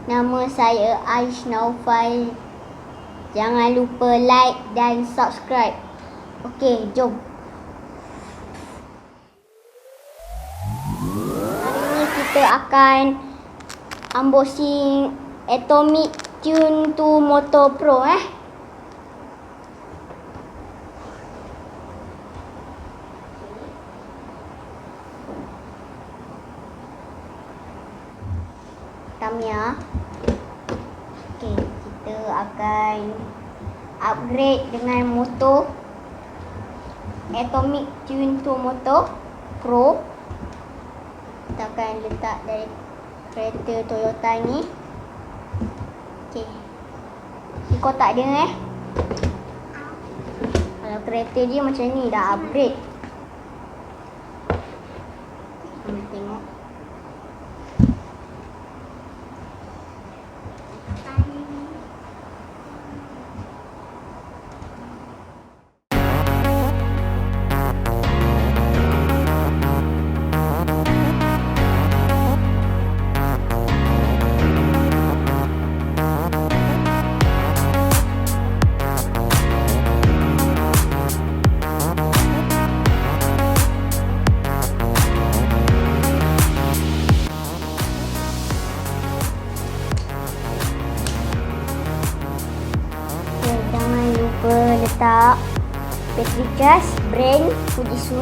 Nama saya Aish Naufal. Jangan lupa like dan subscribe. Okey, jom. Hari ini kita akan unboxing Atomic Tune to Motor Pro Tamiya. Okey, kita akan upgrade dengan motor Atomic Tune to Motor Pro. Kita akan letak dari kereta Toyota ni. Okey, ni kotak dia Kalau kereta dia macam ni dah upgrade. Kita tengok. Jangan lupa letak battery charge brand Fujitsu